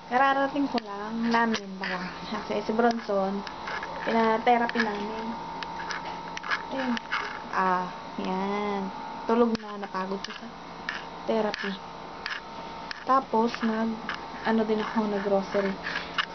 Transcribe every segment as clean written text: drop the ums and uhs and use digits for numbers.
Kararating ko lang namin ba. Kasi si Bronson, pina-therapy namin. Ayun. Yan. Tulog na, napagod siya sa therapy. Tapos, din ako, nag-grocery.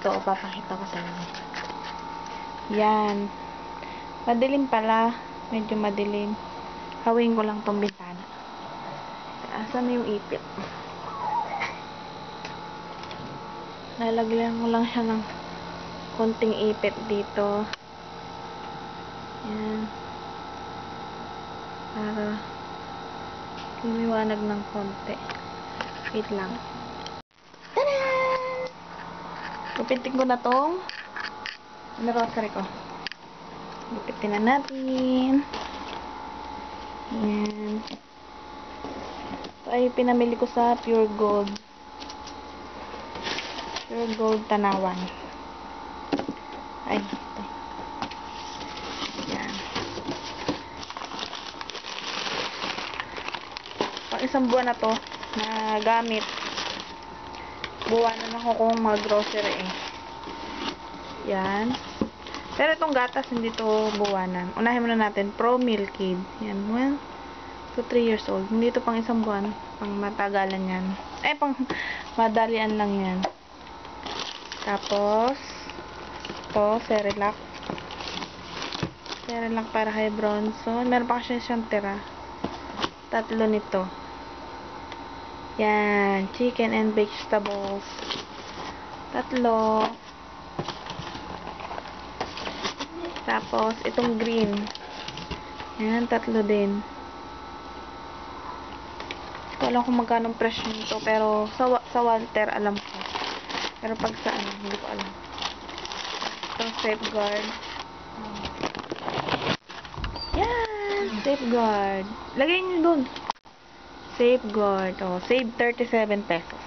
Ito, papakita ko sa inyo. Yan. Madilim pala. Medyo madilim. Hawin ko lang tong bintana. Asan na yung ipit? Lalagyan ko lang siya ng konting ipit dito. Yan. Para lumiwanag ng konti. Wait lang. Tada! Gupitin ko na tong grocery ko. Gupitin na natin. Yan. Ito ay pinamili ko sa Pure Gold. Pure Gold Tanawan. Ay, ito. Yan. Pang isang buwan na to na gamit. Buwanan ako kung mag-grocery eh. Yan. Pero itong gatas hindi to buwanan. Unahin muna natin Pro Milk Kid. Yan. 1 to 3 years old. Hindi to pang isang buwan. Pang matagalan yan. Pang madalian lang yan. Tapos ito, Cerelac. Cerelac para kay Bronson. Meron pa kasi siyang tira. 3 nito. Yan. Chicken and vegetables. 3. Tapos, itong green. Yan, 3 din. Hindi ko alam kung magkano presyo nito. Pero, sa Walter, alam ko. Pero pag sa ano, hindi ko alam. Itong Safeguard. Yan! Safeguard. Lagay nyo dun. Safeguard. Save 37 pesos.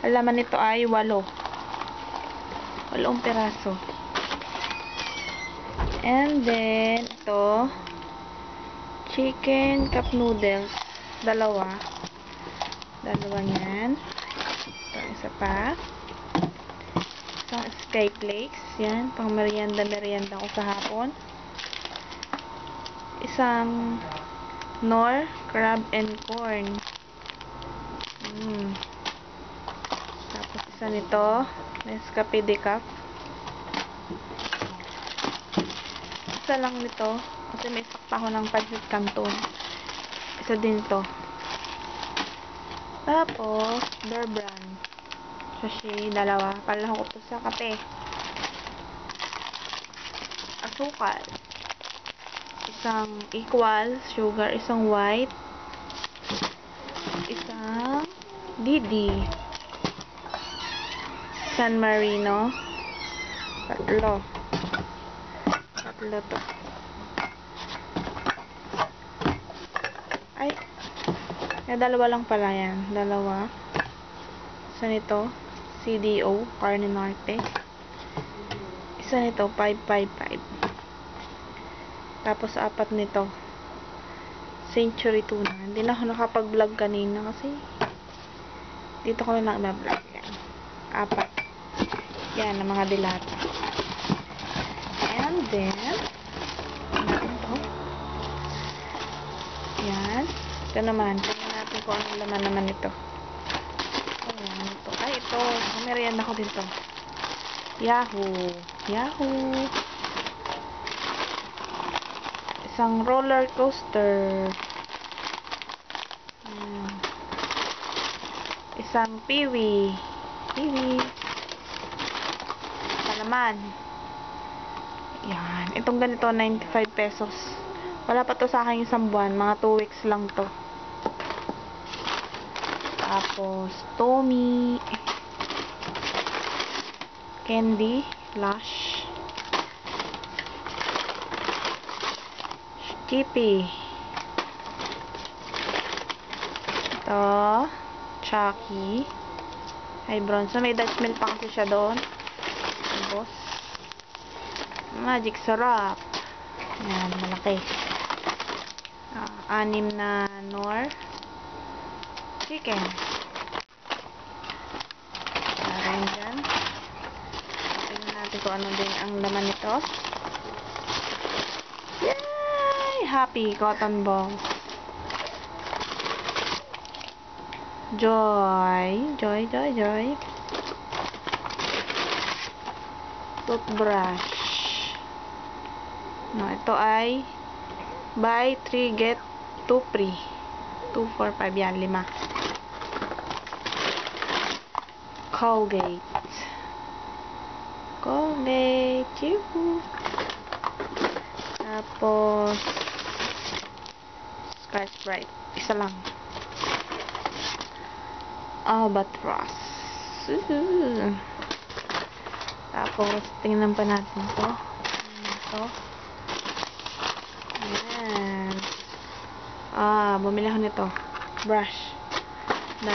Ang laman nito ay 8. 8 piraso. And then, ito, chicken cup noodles. 2. 2 yan. Ito, isa pa. Isang Sky Flakes. Yan, pang merienda ko sa hapon. Isang Knorr crab and corn. Tapos isa nito, Nescafe Decaf. Isa lang nito kasi may sakta ko ng pancit canton. Isa din to. Tapos Bear Brand sachet 2. Palahok ko to sa kape. Asukal. Isang equal sugar, isang white. Isang Didi. San Marino. 3 to. Ay, 2 lang pala yan. 2. Isa nito, CDO, Carne Norte. Isa nito, 555. Tapos 4 nito, Century Tuna. Hindi na ako nakapag-vlog kanina kasi dito ko na vlog yan. 4. Yan, ang mga dilata. And then, natin to. Yan. Ito naman. Tingnan natin kung ano laman naman ito. Ayan, ito. Ay, ito. Merienda ko din to. Yahoo! Yahoo! Isang roller coaster. Isang Peewee. Peewee. Ito naman. Yan. Itong ganito, 95 pesos. Wala pa to sa akin isang buwan. Mga 2 weeks lang to. Tapos, Tommy. Candy. Lush. Skippy. Ito. Chucky. Ay, Bronson. May Dutch milk pa kasi siya doon. Tapos, Magic Sarap. Yan, malaki. 6 na Knorr chicken. kung ano din ang laman nito. Yay! Happy cotton ball. Joy. Joy, joy, joy. Toothbrush. No, ito ay buy 3 get 2 free. 2 for 5 yan, 5. Colgate. Colgate. Yuhu. Tapos Scotch Brite. Isa lang. Albatross. Tapos tingnan pa natin to. Ito. Ayan. Bumili ako nito. Brush. 2.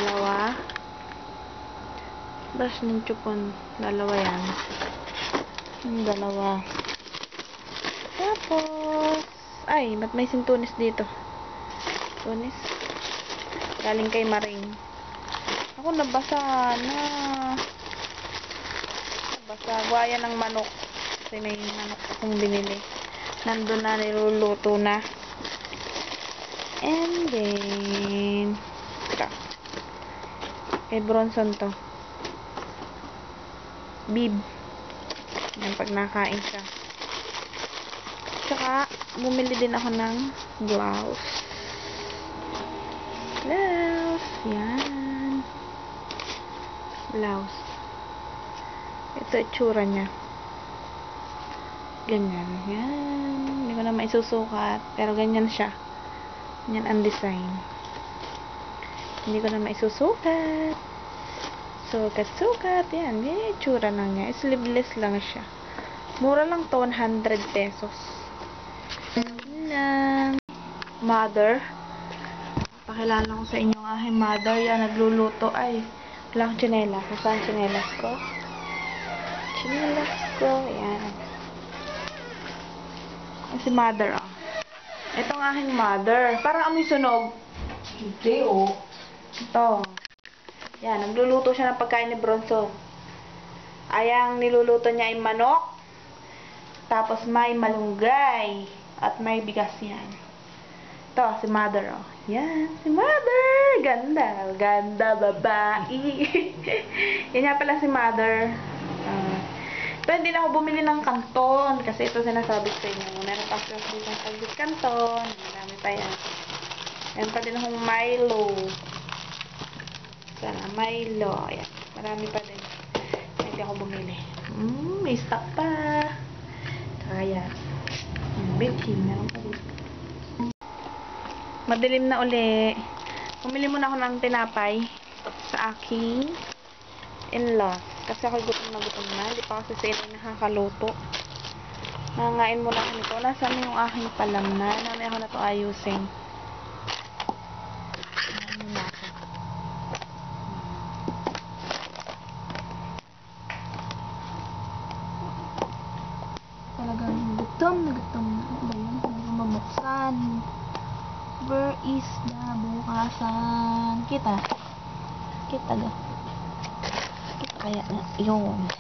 Brush ng chupon. 2 yan. 2. Tapos, ay, ba't may sintunis dito? Tunis. Galing kay Maring. Ako nabasa na. Nabasa. Guaya ng manok. Kasi may manok akong binili. Nandun na, niluluto na. And then, ito. Kay Bronson to. Bib. Yan, pag nakain siya. Tsaka, bumili din ako ng blouse. Blouse. Yan. Blouse. Ito, itsura niya. Ganyan. Yan. Hindi ko na maisusukat. Pero ganyan siya. Ganyan ang design. Hindi ko na maisusukat. Sukat-sukat. Yan. Ganyan itsura lang niya. Sleeveless lang siya. Mura lang to. 100 pesos. Lang. Mother. Pakilala ko sa inyo ang aking mother. Yan. Nagluluto. Ay. Wala akong tsinelas. Saan tsinelas ko? Tsinelas ko. Yan. Si mother, oh. Ito ang aking mother. Parang amoy sunog. Hindi, oh. Ito. Yan, nagluluto siya ng pagkain ni Bronson. Ayang niluluto niya ay manok. Tapos may malunggay. At may bigas yan. Ito, si mother, oh. Yan, si mother. Ganda. Ganda, babae. Yan nga pala si mother. Ito, hindi na ako bumili ng kanton. Kasi ito sinasabi ko sa inyo. Meron pa ako dito ng saglit kanton. Marami pa yan. Meron pa din akong Milo. Sana, Milo. Ayan. Marami pa din. Hindi ako bumili. May stock pa. Kaya. Bitchin. Meron pa dito. Madilim na uli. Bumili muna ako ng tinapay sa aking in-law. Kasi ako gutom na gutom na. Hindi pa kasi sila nakakaluto. Nangangain muna ako nito. Nasaan yung aking palaman? Namin ako na ito ayusin. Talagang gutom na gutom na. Ano ba yun? Hindi ko mamuksan. Where is the bukasan? Kita. Kita ga. Kita kaya na. Yun.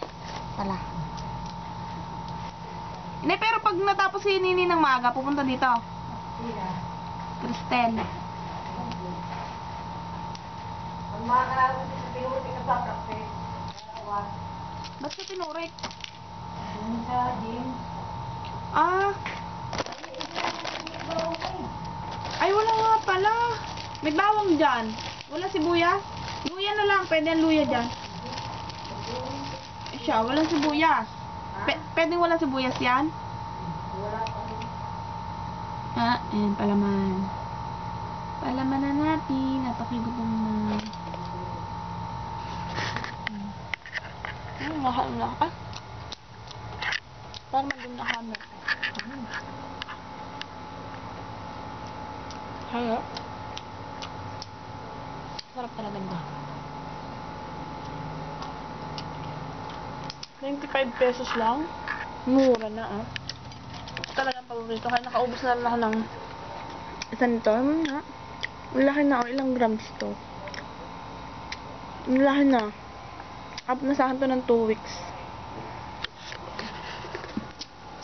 Tala. Hindi, pero pag natapos si Nini ng maaga, pupunta dito. Cristel. Ba't ka pinurik? Ay, wala nga pala. May bawang dyan. Wala sibuyas. Luya na lang. Pwede ang luya dyan. Siya, walang sibuyas. Pwedeng walang sibuyas yan? Ayan, palaman. Palaman na natin. At pakigutom na. Mahal na. Parang maging nakamit. Kaya? Sarap talaga ba? 95 pesos lang. Mura na, ah. Talagang paborito. Kaya nakaubos na lang ako ng isa nito. Ang laki na, ilang grams to. Ang laki na. Up na sa akin to ng 2 weeks.